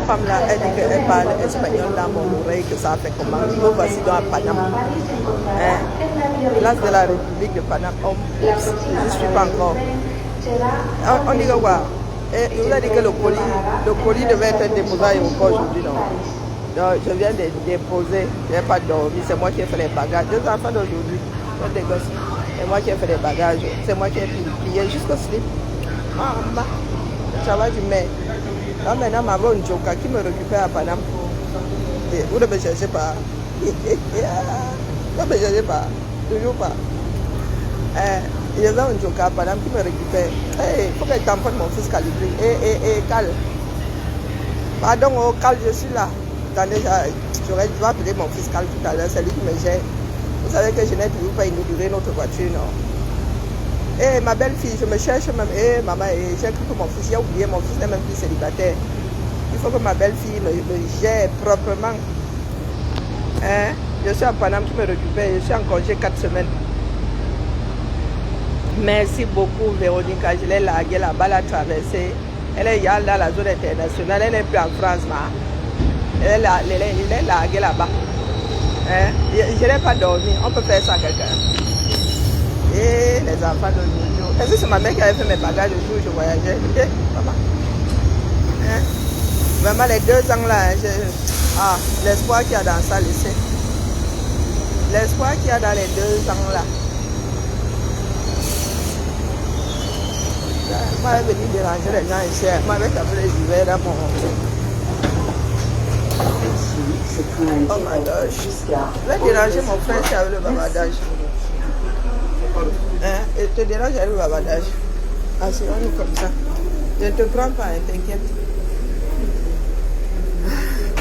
femme là, elle dit qu'elle parle espagnol dans mon oreille, que ça fait comment. Me voici dans Paname. Hein? Place de la République de Paname. Je ne suis pas encore. On dit que quoi? Et il vous a dit que le colis devait être déposé à l'aéroport aujourd'hui, non? Donc, je viens de déposer. Je n'ai pas dormi. C'est moi qui ai fait les bagages. 2 enfants d'aujourd'hui. Des gosses. C'est moi qui ai fait les bagages. C'est moi qui ai plié jusqu'au slip. Ça va du maire. Là maintenant, ma bonne Joka qui me récupère à Paname. Vous ne me cherchez pas. Vous ne me cherchez pas. Toujours pas. Il y a un Joka à Paname qui me récupère. Il faut qu'elle tamponne mon fils calibré. Cal. Pardon, oh, Cal, je suis là. Attendez, j'aurais dû appeler mon fils Cal tout à l'heure. C'est lui qui me gère. Vous savez que je n'ai toujours pas inauguré notre voiture, non? Ma belle-fille, je me cherche même. Maman, j'ai cru que mon fils, j'ai oublié, mon fils n'est même plus célibataire. Il faut que ma belle-fille me gère proprement. Je suis à Paname qui me récupère. Je suis en congé 4 semaines. Merci beaucoup, Véronica. Je l'ai larguée là-bas, la traversée. Elle est dans la zone internationale. Elle n'est plus en France, elle est larguée là-bas. Je n'ai pas dormi. On peut faire ça à quelqu'un. Et les enfants de Jojo. Est-ce que c'est ma mère qui avait fait mes bagages le jour où je voyageais? Maman. Vraiment, les 2 ans là, l'espoir qu'il y a dans ça, laissez. L'espoir qu'il y a dans les 2 ans là. Moi, je vais venir déranger les gens ici. Moi, avec les hivers dans mon... Oh my gosh. Je vais déranger mon frère qui a eu le bavardage. Et te dérange avec le bavardage. Asseyons-nous comme ça. Je ne te prends pas, t'inquiète.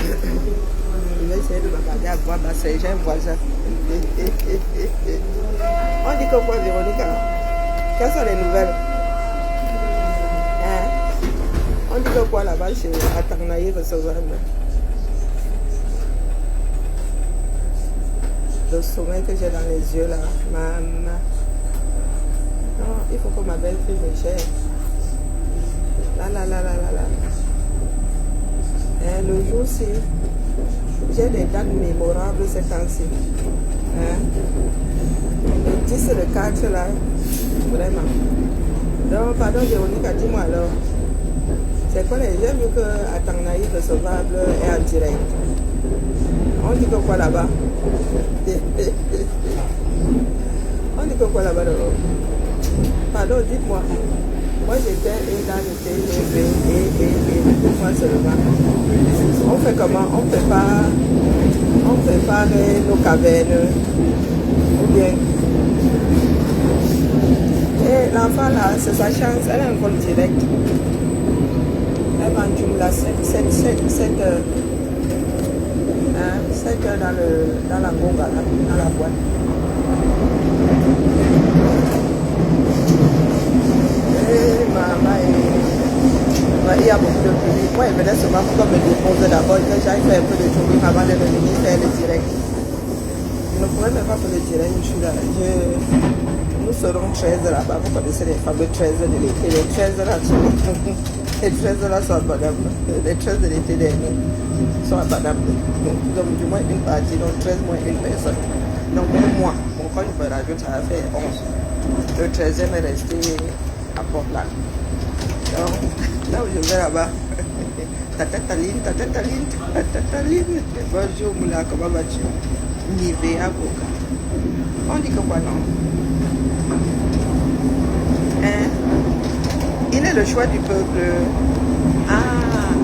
Je vais essayer de bavarder à voix basse. J'ai un voisin. On dit que quoi, Véronica? Quelles sont les nouvelles? On dit que quoi là-bas chez Atangnaï recevoir? Le sommeil que j'ai dans les yeux là, maman. Non, il faut que ma belle-fille me gère. Là. Le jour-ci, j'ai des dates mémorables ces temps-ci. Le 10 et le 4 là, vraiment. Donc, pardon Véronica, dis-moi alors. C'est quoi les... J'ai vu que Atangnaï recevable est en direct. On dit que quoi là-bas? On dit que quoi là-bas? Pardon, dites-moi. Moi j'étais dans le TGV et moi seulement. On fait comment? On prépare nos cavernes. Ou bien. Et l'enfant là, c'est sa chance, elle a un vol direct. Elle va en Jumla 7 heures. 7 heures dans la gonga, dans la boîte. Et maman, il y a beaucoup de public. Moi, il venait souvent pour me déposer d'abord, que j'aille faire un peu de jogging avant de revenir faire le direct. Je ne pourrais même pas faire le direct, je suis là. Nous serons 13 là-bas. Vous connaissez les fameux 13 de l'été. Les 13 là sont les 13 là sont à Paname. Les 13 de l'été dernier sont à Paname. Donc du moins une partie, donc 13 moins une personne. Donc même moi, bon, quand je me rajoute, ça va faire 11. Le 13e est resté à Portland. Donc là où je vais là-bas, Tatataline. Bonjour Moula, comment vas-tu? Nivea Boka. On dit que quoi non? Il est le choix du peuple.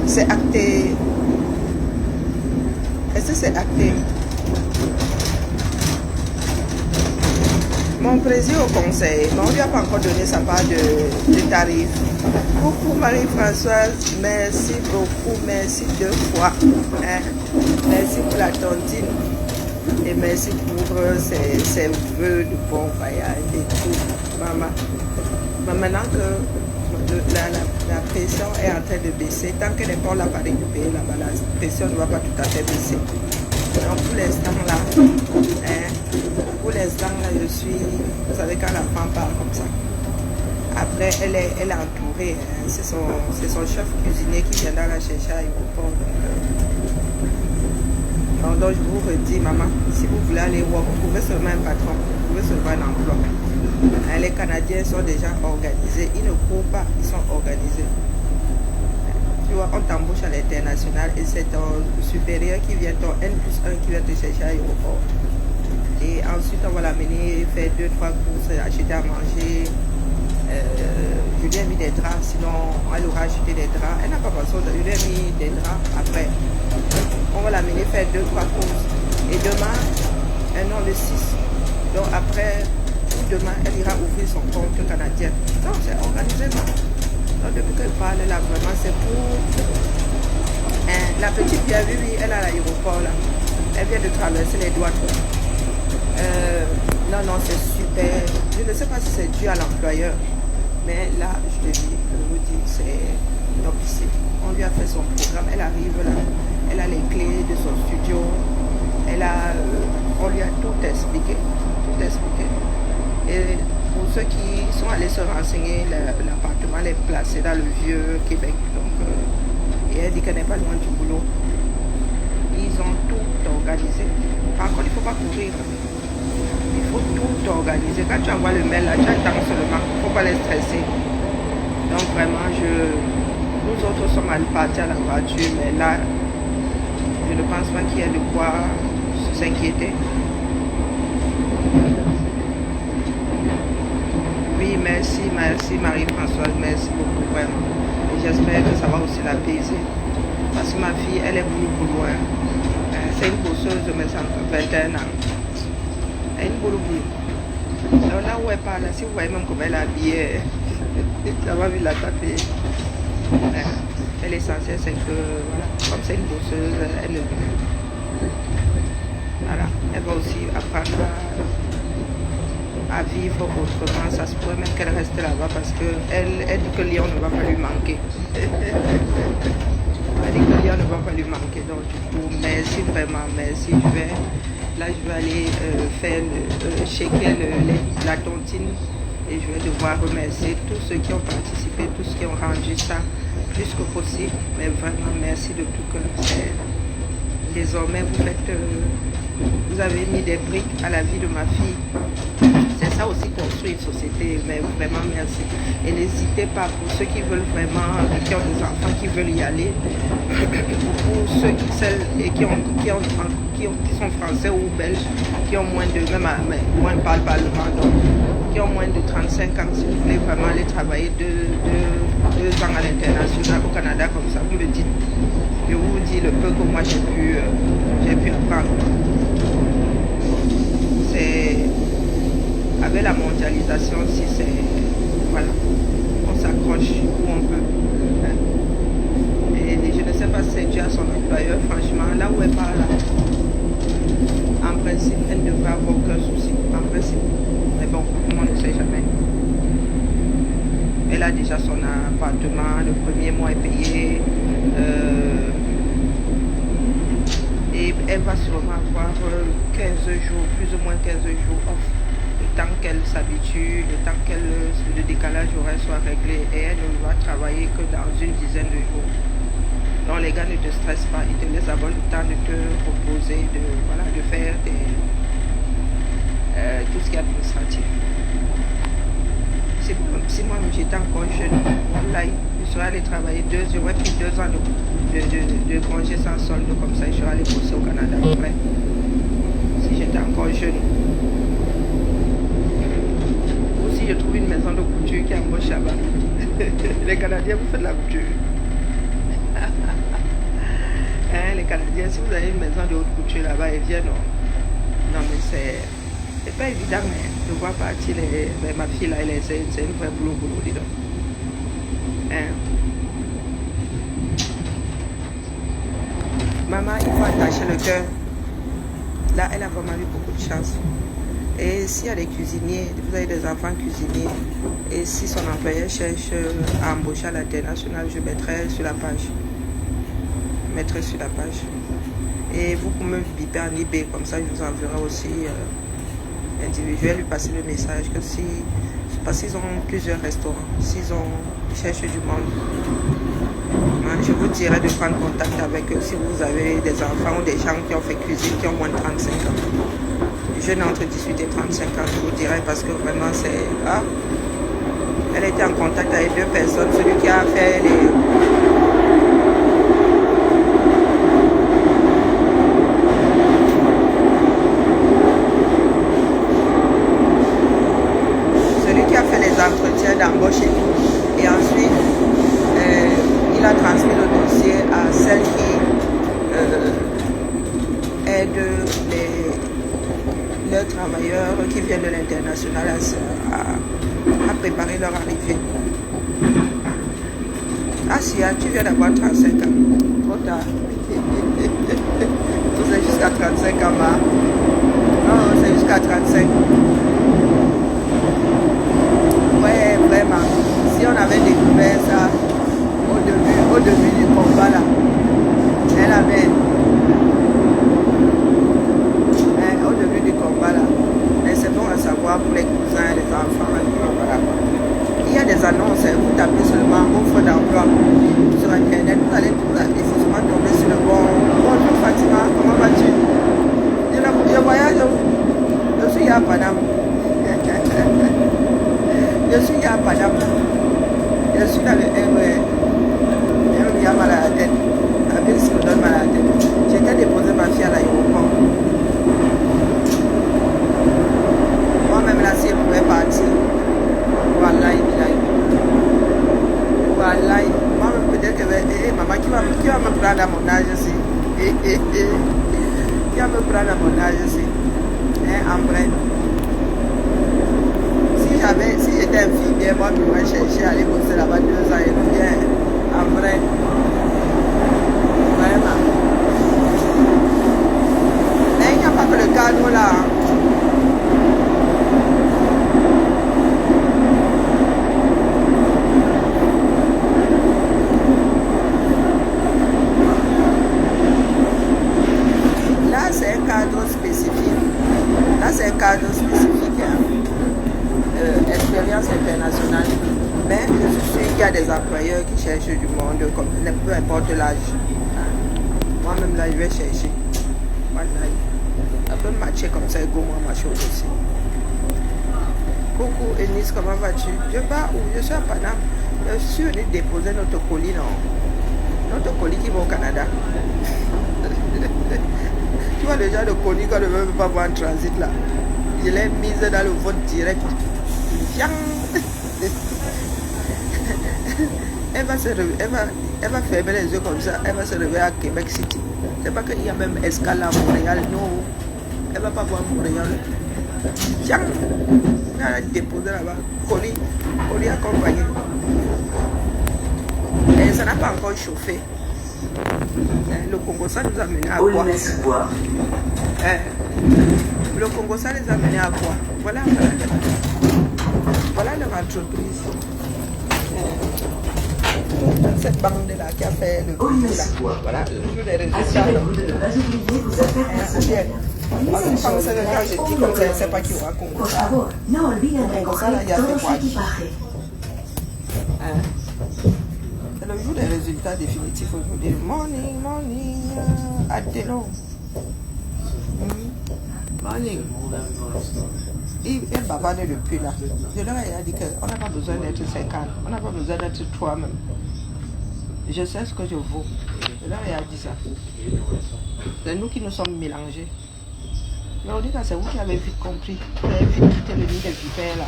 C'est acté. Est-ce que c'est acté? Mon président au conseil, mais on ne lui a pas encore donné sa part de tarif. Coucou Marie-Françoise, merci beaucoup, merci 2 fois. Merci pour la tontine et merci pour ces vœux de bon voyage et tout, maman. Mais maintenant que la pression est en train de baisser, tant qu'elle n'est pas l'appareil du pays là-bas, la pression ne va pas tout à fait baisser. Donc pour l'instant là, je suis, vous savez quand la femme parle comme ça. Après elle est entourée, c'est son chef cuisinier qui viendra la chercher à l'aéroport. Donc je vous redis, maman, si vous voulez aller voir, vous pouvez seulement un patron, vous pouvez seulement un emploi. Les Canadiens sont déjà organisés, ils ne courent pas, ils sont organisés. Tu vois, on t'embauche à l'international et c'est ton supérieur qui vient, ton N+1 qui vient te chercher à l'aéroport. Et ensuite, on va l'amener faire 2-3 courses, acheter à manger. Je lui ai mis des draps, sinon elle aura acheté des draps. Elle n'a pas pensé, je lui ai mis des draps après. On va l'amener faire 2-3 courses. Et demain, non, le 6. Donc après, demain, elle ira ouvrir son compte canadien. Non, c'est organisé, non. Donc depuis qu'elle parle là, vraiment, c'est pour... la petite vient, oui, elle est à l'aéroport là. Elle vient de traverser les douanes. Non, non, c'est super. Je ne sais pas si c'est dû à l'employeur. Mais là, je vous dis, c'est topissime. On lui a fait son programme. Elle arrive là. Elle a les clés de son studio. On lui a tout expliqué. Tout expliqué. Et pour ceux qui sont allés se renseigner, l'appartement est placé dans le vieux Québec. Donc, et elle dit qu'elle n'est pas loin du boulot. Ils ont tout organisé. Par contre, il ne faut pas courir. Il faut tout organiser. Quand tu envoies le mail, là, tu attends seulement. Il ne faut pas les stresser. Donc vraiment, nous autres sommes allés partir à la voiture, mais là, je ne pense pas qu'il y ait de quoi s'inquiéter. Oui, merci Marie-Françoise, merci beaucoup vraiment. Et j'espère que ça va aussi l'apaiser. Parce que ma fille, elle est beaucoup loin. C'est une bosseuse de mes 21 ans. Elle est une boulot. Alors là où elle parle, si vous voyez même comment elle est habillée, ça va vite la taper. Mais l'essentiel c'est que, voilà, comme c'est une bosseuse, voilà, elle va aussi apprendre à vivre autrement. Ça se pourrait même qu'elle reste là-bas parce qu'elle dit que Lyon ne va pas lui manquer. Elle dit que Lyon ne va pas lui manquer. Donc du coup, merci vraiment, merci. Là, je vais aller faire shaker la tontine et je vais devoir remercier tous ceux qui ont participé, tous ceux qui ont rendu ça plus que possible. Mais vraiment, merci de tout cœur. Désormais, vous avez mis des briques à la vie de ma fille. C'est ça aussi construire une société, mais vraiment merci. Et n'hésitez pas pour ceux qui veulent vraiment, qui ont des enfants qui veulent y aller, pour ceux qui sont français ou belges, qui ont moins de, moins parle pas allemand, donc qui ont moins de 35 ans, si vous voulez vraiment aller travailler 2 ans à l'international au Canada comme ça, vous me dites. Je vous dis le peu que moi j'ai pu apprendre. C'est avec la mondialisation aussi, c'est voilà, on s'accroche où on peut. Et je ne sais pas si c'est dû à son employeur, franchement, là où elle part là, en principe, elle ne devrait avoir aucun souci, en principe. Mais bon, on ne sait jamais. Elle a déjà son appartement, le premier mois est payé. Et elle va sûrement avoir 15 jours, plus ou moins 15 jours off. Le temps qu'elle s'habitue, le temps que le décalage horaire soit réglé. Et elle ne va travailler que dans une dizaine de jours. Donc les gars, ne te stressent pas, ils te laissent avoir le temps de te reposer, de faire tout ce qui est administratif. Si moi j'étais encore jeune, là, je serais allé travailler j'aurais pris 2 ans de congé sans solde, comme ça je serais allé bosser au Canada après. Si j'étais encore jeune. Ou si je trouve une maison de couture qui embauche là-bas. Les Canadiens, vous faites de la couture. Hein, les Canadiens, si vous avez une maison de haute couture là-bas, ils viennent. Non mais c'est pas évident, mais de voir partir ma fille là, c'est une vraie boulot, dis donc. Hein? Maman, il faut attacher le cœur. Là, elle a vraiment eu beaucoup de chance. Et s'il y a des cuisiniers, vous avez des enfants cuisiniers, et si son employeur cherche à embaucher à l'international, je mettrai sur la page. Et vous pouvez me biper en eBay, comme ça je vous enverrai aussi individuel, lui passer le message que parce qu'ils ont plusieurs restaurants, s'ils cherchent du monde, Je vous dirais de prendre contact avec eux si vous avez des enfants ou des gens qui ont fait cuisine, qui ont moins de 35 ans. Jeunes entre 18 et 35 ans, je vous dirais, parce que vraiment c'est... Ah, elle était en contact avec 2 personnes, celui qui a fait les... entretiens d'embauche et ensuite il a transmis le dossier à celle qui aide leurs travailleurs qui viennent de l'international à préparer leur arrivée. Ah si, tu viens d'avoir 35 ans, trop tard. C'est jusqu'à 35 ans, ma. Non, c'est jusqu'à 35. Ouais, vraiment. Si on avait découvert ça au début du combat là, elle avait au début du combat là, mais c'est bon à savoir pour les cousins et les enfants. Voilà. Il y a des annonces, vous tapez seulement offre d'emploi sur internet, vous allez forcément tomber sur le bon. Bonjour Fatima, comment vas-tu? Je voyage, je suis à Paname. Je suis à Paname. Je suis dans le RER. Elle a mal à la tête. La ville se me donne mal à la tête. J'étais déposé ma fille à l'aéroport. Moi-même là, si elle pouvait partir. Voilà, voilà. Moi-même peut-être que maman qui va me prendre à mon âge aussi. Qui va me prendre à mon âge aussi. En vrai. Si j'étais infirmière, moi je m'aurais cherché à aller bosser là-bas 2 ans et bien, en vrai, vraiment. Mais il n'y a pas que le cadre là. Là, c'est un cadre spécifique. Là, c'est un cadre spécifique. Hein. Expérience internationale, mais je suis sûr qu'il y a des employeurs qui cherchent du monde, peu importe l'âge. Moi-même là, je vais chercher. Voilà. Ça peut matcher comme ça et go moi ma chose aussi. Coucou Ennis, comment vas-tu? Je pars où? Je suis à Paname. Je suis venu déposer notre colis, non? Notre colis qui va au Canada. Tu vois le genre de colis qu'on ne veut pas voir en transit là. Je l'ai mise dans le vote direct. Elle va fermer les yeux comme ça, elle va se réveiller à Québec City. C'est pas qu'il y a même escale à Montréal, non. Elle va pas voir Montréal. Tiens, elle a déposé là-bas, colis accompagné. Et ça n'a pas encore chauffé. Le Congo, ça nous a mené à quoi? Le Congo, ça les a menés à quoi? Voilà leur entreprise. Cette bande-là qui a fait le prix là. Voilà, le jour des résultats. Moi, je pense que quand je dis comme ça, je ne sais pas qui aura Congo. Congo, ça là, il y a fait quoi? C'est le jour des résultats définitifs aujourd'hui. Morning, Adelo. Morning. Il bavardait depuis là. Je leur ai dit qu'on n'a pas besoin d'être 50, on n'a pas besoin d'être 3 même. Je sais ce que je vaux. Je leur ai dit ça. C'est nous qui nous sommes mélangés. Mais on dit que c'est vous qui avez vite compris. Vous avez vite quitté le nid des vipères là.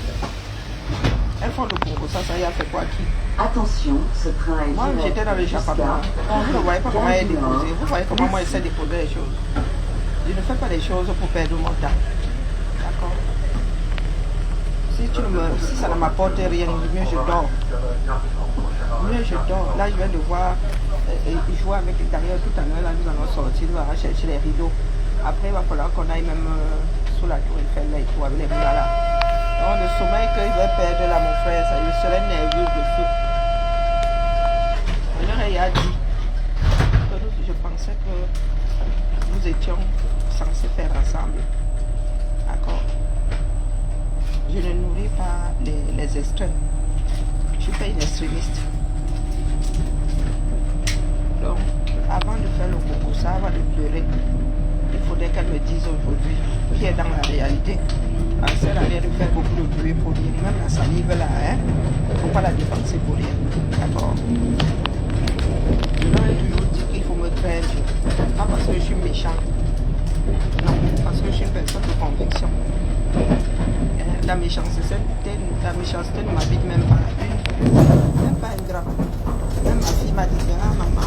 Elles font le Congo, ça y a fait quoi qui? Attention, ce train est... Moi j'étais dans l'échappement. Vous ne voyez pas comment elle est déposée. Vous voyez comment moi j'essaie de déposer les choses. Je ne fais pas les choses pour perdre mon temps. D'accord? Si ça ne m'apporte rien, mieux je dors. Mieux je dors. Là je viens de voir jouer avec d'ailleurs tout à l'heure, là nous allons sortir, nous allons chercher les rideaux. Après il va falloir qu'on aille même sous la tour Eiffel là et tout avec les rideaux là. Donc le sommeil que je vais perdre là mon frère, ça, je serai nerveux de feu. Je leur ai dit que je pensais que nous étions censés faire ensemble. D'accord? Je ne nourris pas les extrêmes. Je ne suis pas une extrémiste. avant de faire le concours, ça va de pleurer. Il faudrait qu'elle me dise aujourd'hui qui est dans la réalité. Elle sert à rien de faire beaucoup de bruit pour rien. Même la salive là, hein. Faut pas la dépenser pour rien. D'accord. Je leur ai toujours dit qu'il faut me craindre. Pas parce que je suis méchant. Non, parce que je suis une personne de conviction. La méchanceté ne m'habite même pas. Même pas un gramme. Même ma fille m'a dit, ah maman,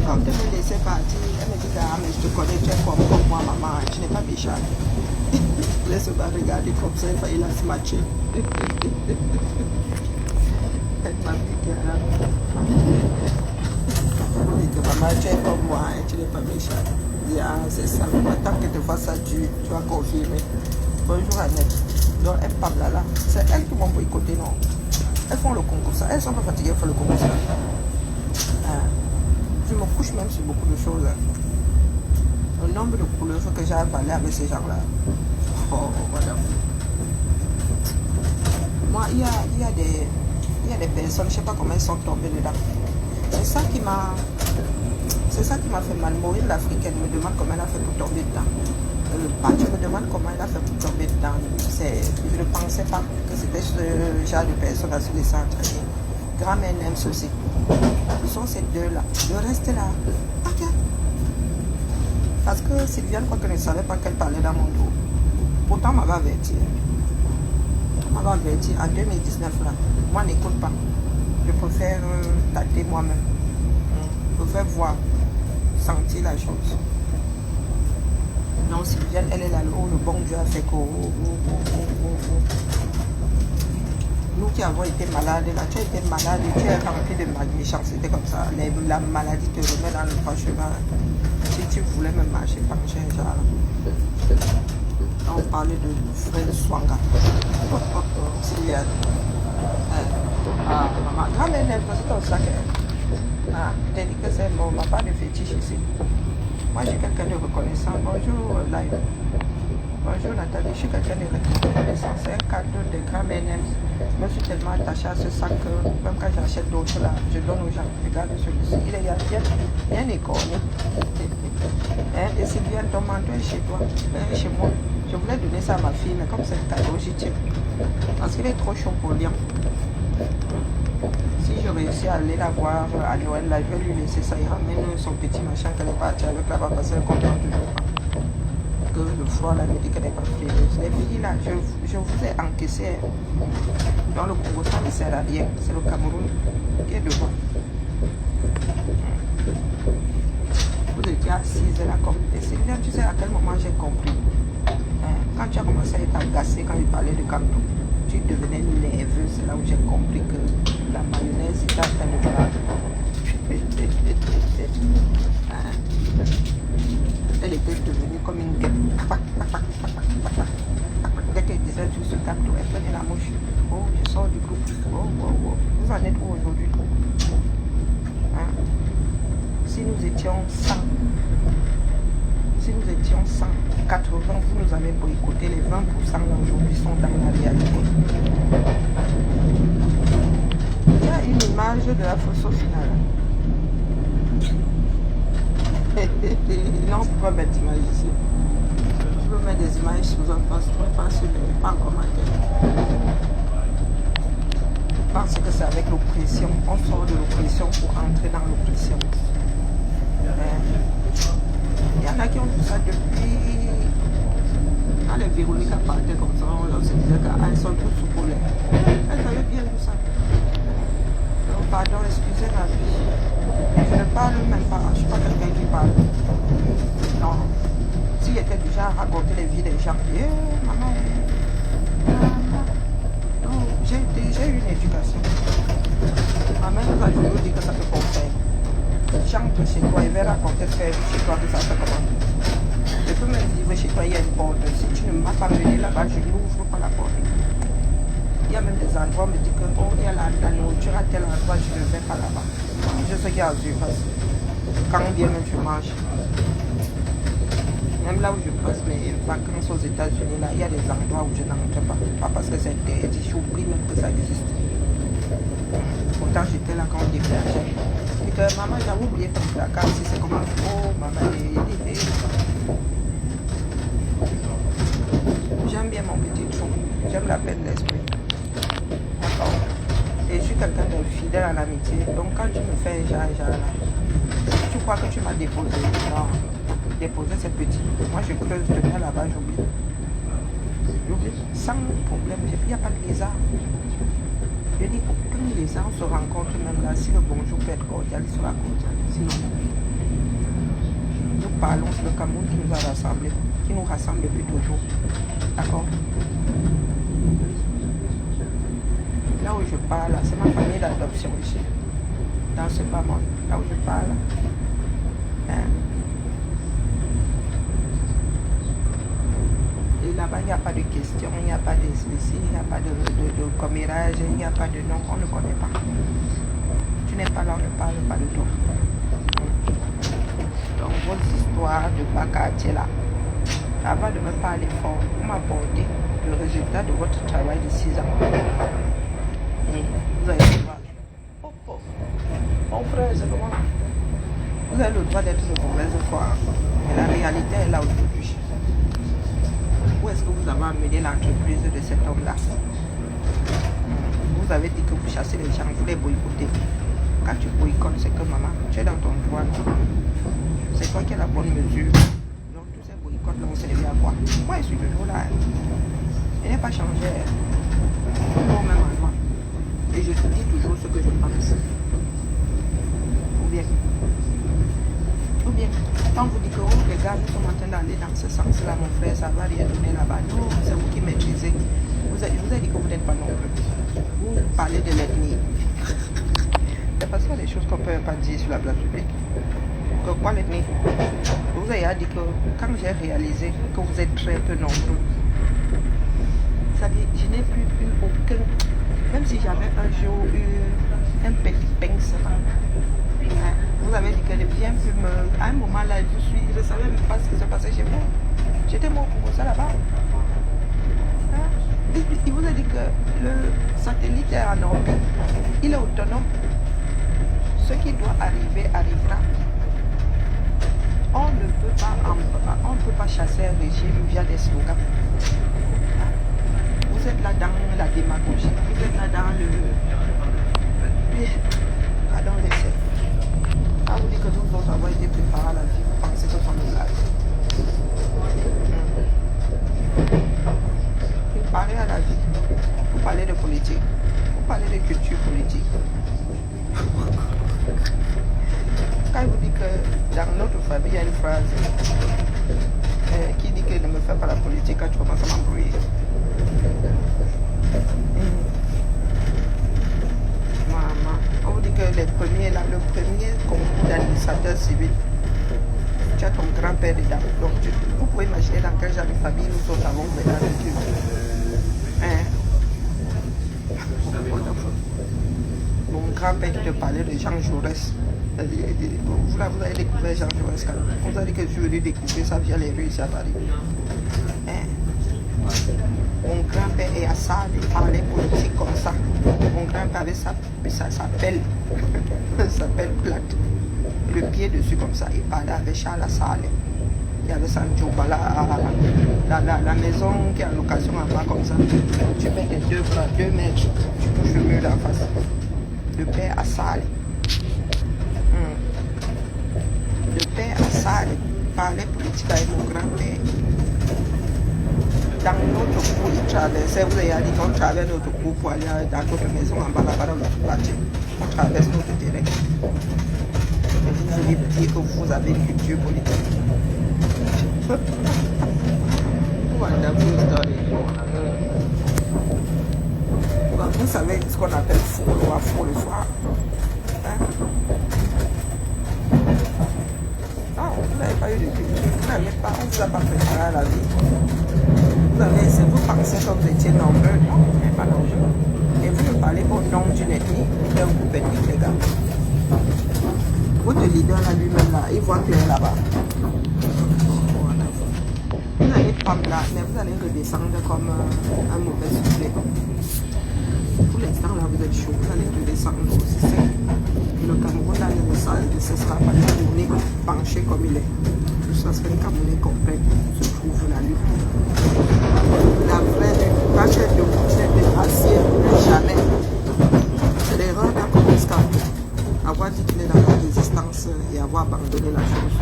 quand tu me laissais partir, elle me dit, ah mais je te connais, tu es comme moi maman, je n'ai pas méchant. Laisse pas regarder comme ça, il a failli la se matcher. Elle m'a dit que maman, tu es comme moi, hein, tu n'es pas méchant. Je dis, ah c'est ça, tant que tu vois ça, tu vas confirmer. Bonjour Annette. Donc elles parlent là. C'est elles qui vont boycotter, non? Elles font le concours, ça. Elles sont pas fatiguées, elles font le concours, ça. Je me couche même sur beaucoup de choses. Le nombre de couleurs que j'ai avalé avec ces gens-là. Oh, madame. Moi, il y a des personnes, je ne sais pas comment elles sont tombées dedans. C'est ça qui m'a fait mal. Mourir l'Africaine me demande comment elle a fait pour tomber dedans. Je me demande comment elle a fait pour tomber dedans. Je ne pensais pas que c'était ce genre de personne à se laisser entraîner. Grand-mère aime ceci. Ce sont ces deux-là. Le reste là. Ok. Parce que Sylviane, quoi qu'elle ne savait pas qu'elle parlait dans mon dos. Pourtant, on m'avait averti. On m'avait averti en 2019 là. Moi, n'écoute pas. Je préfère tâter moi-même. Je préfère voir, sentir la chose. Non, Sylviane, elle est là où le bon Dieu a fait que... Nous qui avons été malades, là, tu as été malade et tu es rempli de méchanceté comme ça. La maladie te remet dans le droit chemin. Si tu voulais me marcher, pas me changer. On parlait de frère Swanga. Sylviane. Maman, grand-mère n'aime pas, c'est comme ça que... j'ai dit que c'est bon, on n'a pas de fétiche ici. Moi, je suis quelqu'un de reconnaissant. Bonjour, Live. Bonjour, Nathalie. Je suis quelqu'un de reconnaissant. C'est un cadeau de grand-mère. Je me suis tellement attachée à ce sac que même quand j'achète d'autres là, je donne aux gens. Regarde celui-ci. Il est bien écorné. Et Sylviane, ton manteau est chez toi. Chez moi. Je voulais donner ça à ma fille, mais comme c'est un cadeau, j'y tiens. Parce qu'il est trop chaud pour lire. Si je réussis à aller la voir à Noël, là, je vais lui laisser ça. Il ramène son petit machin qu'elle est partie avec là-bas parce qu'elle est contente toujours pas. Que le froid là me dit qu'elle n'est pas frileuse. Les filles là, je vous ai encaissé. Dans le Congo, ça ne sert à rien. C'est le Cameroun qui est devant. Vous étiez assise là comme. Et c'est bien, tu sais à quel moment j'ai compris. Quand tu as commencé à être agacée quand il parlait de Kanto, tu devenais nerveux. C'est là où j'ai compris que la mayonnaise était en train de faire. Elle était devenue comme une guêpe. Dès qu'elle disait tout ce Kanto, elle prenait la mouche. Oh, je sors du groupe. Oh. Vous en êtes où aujourd'hui? Si nous étions 100, si nous étions 180, vous nous avez boycotté. Les 20% aujourd'hui sont dans la réalité. Il y a une image de la photo finale. Non, pourquoi mettre d'image ici? Je veux mettre des images sous un post, pas en commentaire. Parce que c'est avec l'oppression. On sort de l'oppression pour entrer dans l'oppression. Il y en a qui ont tout ça depuis... Quand les Véroniques partaient comme ça, on se disait qu'elles sont toutes sous problème. Elles avaient bien tout ça. Donc, pardon, excusez-moi. Je ne parle même pas. Je ne suis pas quelqu'un qui parle. Non. S'il était déjà à raconter les vies des gens, maman, non, j'ai eu une éducation. Ma mère nous a toujours dit que ça te conseille. Chante chez toi, il va raconter ce que chez toi, que ça te commande. Je peux même vivre chez toi, il y a une porte. Si tu ne m'as pas mené là-bas, je n'ouvre pas la porte. Il y a même des endroits, on me dit que oh, il y a la nourriture à tel endroit, je ne vais pas là-bas. Je sais qu'il y a Dieu parce que quand bien même je mange. Même là où je passe mes vacances aux États-Unis, là, il y a des endroits où je n'entre pas. Pas parce que c'est interdit, j'oublie même que ça existe. Pourtant, j'étais là quand on déménageait. Et que maman, j'avais oublié ton placard. Si c'est comment, oh, maman, j'aime bien mon petit trou. J'aime la peine d'esprit. D'accord. Et je suis quelqu'un de fidèle à l'amitié. Donc quand tu me fais là, tu crois que tu m'as déposé. Non. Déposer c'est petit. Moi je creuse de là là-bas, j'oublie. J'oublie. Sans problème. Il n'y a pas de lézard. Je dis aucun lézard se rencontre même là. Si le bonjour peut être cordial, il sera cordial. Sinon, nous parlons, c'est le Cameroun qui nous a rassemblés, qui nous rassemble depuis toujours. D'accord? Là où je parle, c'est ma famille d'adoption ici. Dans ce bas monde, là où je parle. Hein? Et là-bas, il n'y a pas de questions, il n'y a pas de ceci, il n'y a pas de commérage, il n'y a pas de nom, on ne connaît pas. Tu n'es pas là, on ne parle pas de toi. Donc, vos histoires de bagarre là, avant de me parler fort, vous m'abordez le résultat de votre travail de 6 ans. Et vous allez voir. Oh, oh. Mon frère, c'est comment? Vous avez le droit d'être de mauvaise foi. Mais la réalité est là aujourd'hui. Où est-ce que vous avez amené l'entreprise de cet homme-là? Vous avez dit que vous chassez les gens, vous les boycottez. Quand tu boycottes, c'est que maman, tu es dans ton droit. C'est toi qui as la bonne mesure. Donc tous ces boycotts-là ont servi à quoi? Moi, je suis toujours là. Je n'ai pas changé. Toujours au même endroit. Et je te dis toujours ce que je pense. Ou bien, quand vous dites que oh, les gars, nous sommes en train d'aller dans ce sens-là, mon frère, ça va rien donner là-bas. Non, c'est vous qui maîtrisez. Je vous ai dit que vous n'êtes pas non plus. Vous parlez de l'ethnie. C'est parce qu'il y a des choses qu'on ne peut pas dire sur la place publique. Que quoi l'ethnie? Vous avez dit que quand j'ai réalisé que vous êtes très peu nombreux, c'est-à-dire je n'ai plus eu aucun. Même si j'avais un jour eu un petit pince, vous avez dit que les biens pu me. À un moment là, je ne savais même pas ce qui se passait chez moi. J'étais mort pour ça là-bas. Hein? Il vous a dit que le satellite est en orbite, il est autonome. Ce qui doit arriver arrivera. On ne peut pas chasser un régime via des slogans. Vous êtes là dans la démagogie, vous êtes là dans le... Pardon, laissez. Ah, vous dites que nous autres avons été préparés à la vie, vous pensez que c'est une blague. Vous parlez à la vie, vous parlez de politique, vous parlez de culture politique. Quand il vous dit que dans notre famille, il y a une phrase qui dit que ne me fais pas la politique quand tu commences à m'embrouiller. Maman, on vous dit que le premier concours d'administrateur civil, tu as ton grand-père dedans. Donc vous pouvez imaginer dans quel genre de famille nous autres avons vécu avec Dieu. Hein? Mon grand-père qui te parlait de Jean Jaurès. Vous avez découvert Jean Jaurès. Vous avez dit que je voulais découvrir ça via les rues ici à Paris. Hein? Mon grand-père est à ça, il parlait politique comme ça. Mon grand-père avait ça s'appelle plate. Le pied dessus comme ça. Il parlait avec Charles Assale. Il y avait Sancho Bala, la maison qui est en location en bas comme ça. Tu mets tes 2 bras, 2 mètres, tu touches le mur d'en face. Le père Assale. Le père Assale parlait politique avec mon grand-père. Dans notre cour, il traversait, vous avez dit qu'on traverse notre cour pour aller dans notre maison en bas là-bas dans notre quartier. On traverse notre terrain. Et vous voulez dire que vous avez une culture politique. Vous savez ce qu'on appelle fou le soir. Hein? Non, vous n'avez pas eu de culture. On ne vous a pas préparé à la vie. Vous pensez que vous étiez nombreux. Non, vous n'êtes pas nombreux. Et vous ne parlez pas au nom d'une ethnie, d'un groupe ethnique, les gars. Votre leader là lui-même là, il voit clair là-bas. Vous allez prendre là, mais vous allez redescendre comme un mauvais soufflet. Pour l'instant, là, vous êtes chaud. Vous allez redescendre aussi sec. Et le Cameroun, là, ne cessera pas de tourner penché comme il est. Tout ça serait le Cameroun complet. Se trouve la lutte. La vraie lutte. Pas chef de boucher, de racier, jamais. C'est l'erreur d'un communiste. Avoir dit qu'il est dans la résistance et avoir abandonné la chose.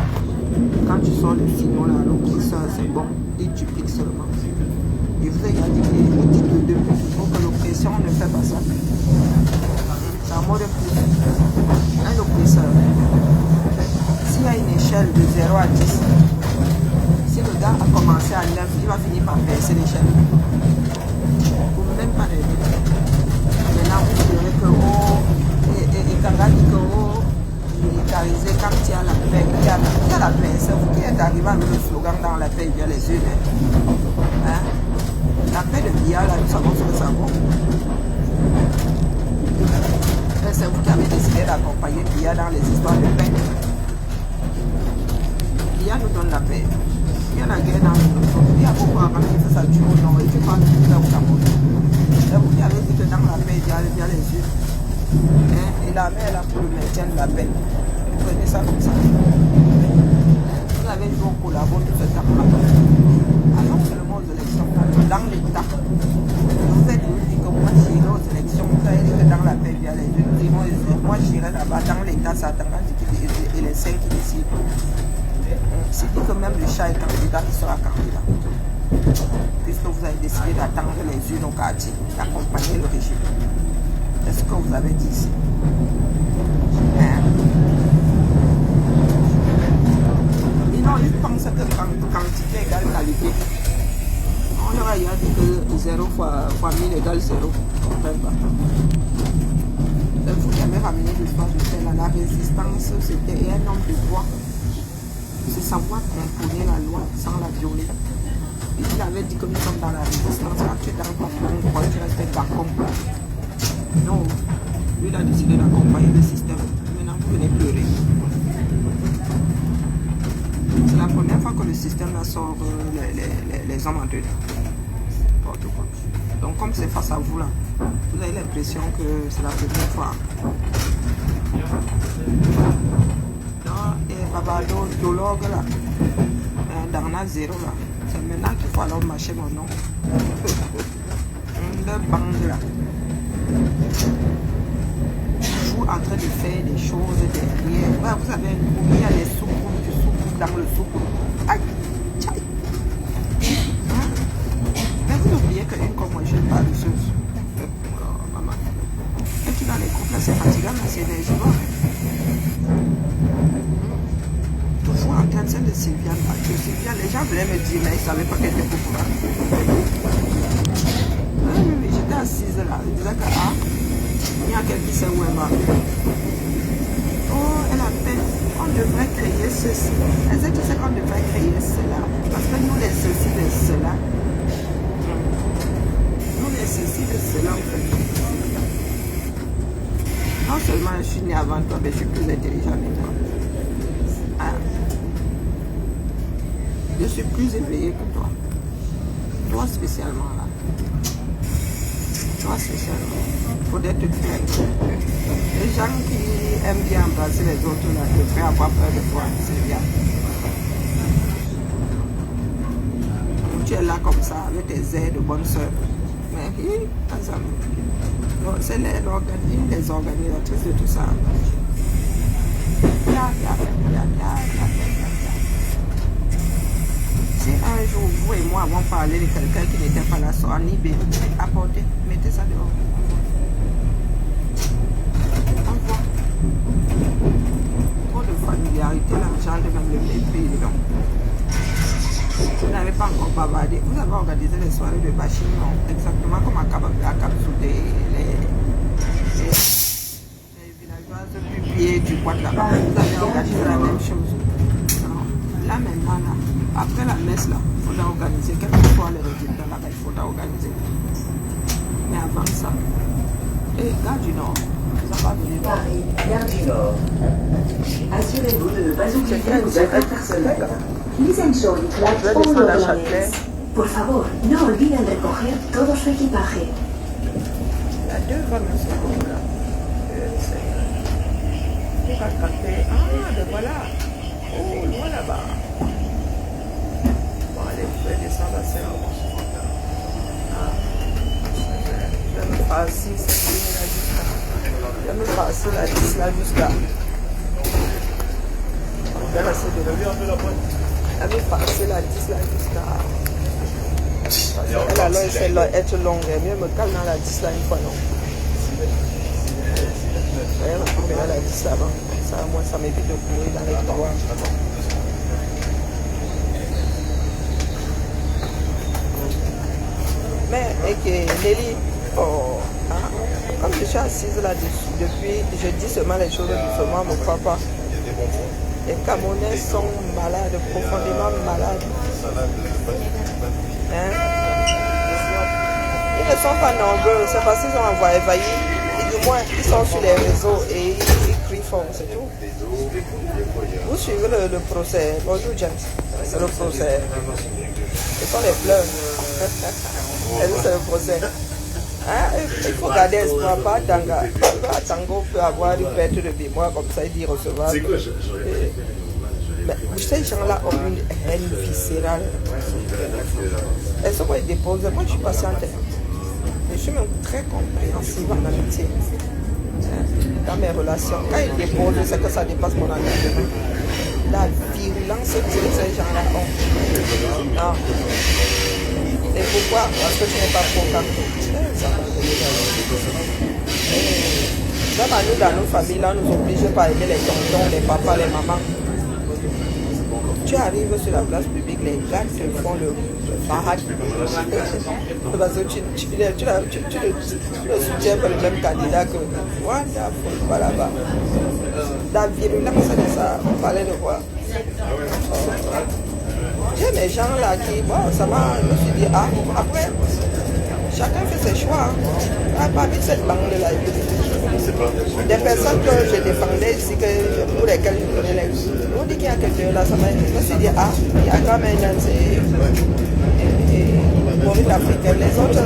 Quand tu sors le signal là, l'oppresseur, c'est bon, il duplique seulement. Et vous avez dit que l'oppression ne fait pas ça. C'est un mot de plus. Un oppresseur, s'il y a une échelle de 0 à 10, si le gars a commencé à 9, il va finir par baisser l'échelle. Vous ne même pas l'aider. Maintenant, vous direz que et Kanga dit que militarisé quand il y a la paix, il y a la paix. C'est vous qui êtes arrivé avec le slogan dans la paix, il y a les yeux. Hein? La paix de Biya, là, nous savons ce que ça vaut. C'est vous qui avez décidé d'accompagner Biya dans les histoires de paix. Biya nous donne la paix. Il y a la guerre dans le monde. Il y a beaucoup à ramener, ça tue au nord. Il ne faut pas tout ça au Cameroun. C'est vous qui avez dit que dans la paix, il y a les yeux. Hein? Et la paix est là pour le maintien de la paix. Vous prenez ça comme ça. Vous avez joué au collabo tout ce temps-là. Alors seulement aux élections, dans l'État. Vous êtes dit que moi j'irai aux élections, vous avez dit que dans la paix, il y a les deux. Moi j'irai là-bas, dans l'État, ça attendra et les 5 qui décident. C'est dit que même le chat est candidat, il sera candidat. Puisque vous avez décidé d'attendre les urnes au quartier, d'accompagner le régime. C'est ce que vous avez dit ici. Hein? Et non, ils pensent que quantité égale qualité. On leur a dit que 0 fois 1000 égale 0. On ne comprend pas. C'est vous qui avez ramené l'histoire de celle-là. La résistance, c'était un homme de droit. C'est savoir imposer la loi sans la violer. Et il avait dit que nous sommes dans la résistance. Quand tu es dans le droit, tu restes par contre. Non, lui il a décidé d'accompagner le système. Maintenant, vous venez pleurer. C'est la première fois que le système sort les hommes en deux. Donc, comme c'est face à vous là, vous avez l'impression que c'est la première fois. Et Babado, Dologue là, dans la zéro là, c'est maintenant qu'il faut alors marcher mon nom. Le bang là. Vous en train de faire des choses derrière. Ouais, vous avez un groupe, il y a des sous-groupes, du sous-groupe dans le sous-groupe. Aïe, tchaï. Hein? Mais vous oubliez qu'une comme moi, je ne parle de choses. Oh, maman. Et tu dans les groupes là, c'est fatigant, mais c'est énergivore. Toujours en train de dire de Sylviane. Les gens venaient me dire, mais ils ne savaient pas qu'elle était populaire. Oui, j'étais assise là. Je disais que il y a quelqu'un qui sait où elle va. Oh, elle a fait, on devrait créer ceci. Elle sait que c'est qu'on devrait créer cela. Parce que nous, les ceci de cela. Nous, les ceci de cela, en fait. Non seulement je suis née avant toi, mais je suis plus intelligente que toi. Ah. Je suis plus éveillée que toi. Toi spécialement là. Toi spécialement. Faudrait te faire. Les gens qui aiment bien embrasser les autres là, devraient avoir peur de toi. C'est bien. Tu es là comme ça, avec tes airs de bonne soeur. Mais c'est une des organisatrices de tout ça. Si un jour vous et moi avons parlé de quelqu'un qui n'était pas là, en IB, apportez, mettez ça dehors. Au revoir. Trop de familiarité, l'argent de même le mépris, non. Vous n'avez pas encore bavardé. Vous avez organisé les soirées de bashing, non? Exactement comme à Cap-Soudé, les villageoises publiées du bois de là-bas. Vous avez organisé la même chose. Non. Là maintenant, là, après la messe, là, il faudra organiser. Quel que soit les résultats là-bas, il faudra organiser. Mais avant ça, gare du Nord, ça va venir. Paris, gare du Nord. Assurez-vous de ne pas oublier vos affaires personnelles. Please ensure you collect all your belongings. Por favor, no olviden recoger todo su equipaje. deux femmes se trouvent là. Pour attraper. Ah, ben voilà. Oh, loin là-bas. Bon, allez, je vais descendre assez haut. Ah. Je vais me passer cette ligne là jusqu'à. Je vais me passer la 10 là jusqu'à. Je vais essayer de lever un peu la pointe. Je vais me passer la 10 là jusqu'à. Parce qu'elle alors elle fait être longue. Et mieux me calme dans la 10 là une fois non. Je vais me la 10 là-bas. Ça, moi, ça m'évite de courir dans les couloirs. Mais, et que Nelly, oh, hein, comme je suis assise là-dessus, depuis, je dis seulement les choses doucement à mon papa. Les Camerounais sont malades, profondément malades. Hein? Ils ne sont pas nombreux, c'est parce qu'ils ont envoyé envahir. Du moins, ils sont sur les réseaux et ils crient fort, c'est tout. Vous suivez le procès. Bonjour James. C'est le procès. Ce sont les pleurs. C'est le procès. Hein? Il faut garder espoir, pas Tanga. Tango peut avoir une perte de mémoire comme ça, il dit recevoir. Mais ces gens-là ont une haine viscérale. Elles sont pas déposées. Moi, je suis patiente. Je suis même très compréhensive en amitié. Dans mes relations. Quand ils déposent, c'est que ça dépasse mon engagement. La virulence que ces gens-là ont. Non. Et pourquoi? Parce que tu n'es pas programmé. Même à nous, dans nos familles, là, nous oblige pas à aimer les tontons, les papas, les mamans. Tu arrives sur la place publique, les gars te font le bahad. Parce que tu ne soutiens pas le même candidat que wonderful, voilà bas. La virulence, c'est ça, on parlait de quoi? J'ai mes gens là qui, bon, ça m'a, je me suis dit, ah, après, chacun fait ses choix. Ah, parmi cette bande-là, des personnes que je défendais ici, pour lesquelles je donnais les. On dit qu'il y a quelqu'un là, ça m'a. Je me suis dit, ah, il y a quand même un Maurice africaine. Les autres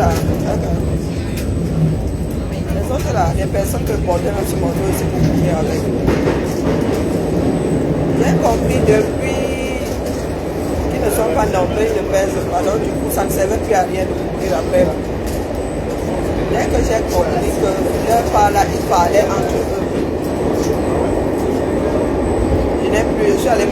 là, les personnes que portaient dans ce monde aussi pour courir avec. J'ai compris depuis qu'ils ne sont pas nombreux, ils ne pèsent pas. Alors du coup, ça ne servait plus à rien de courir après. Dès que j'ai compris que leur part là, ils parlaient entre eux. Je n'ai plus, je suis allé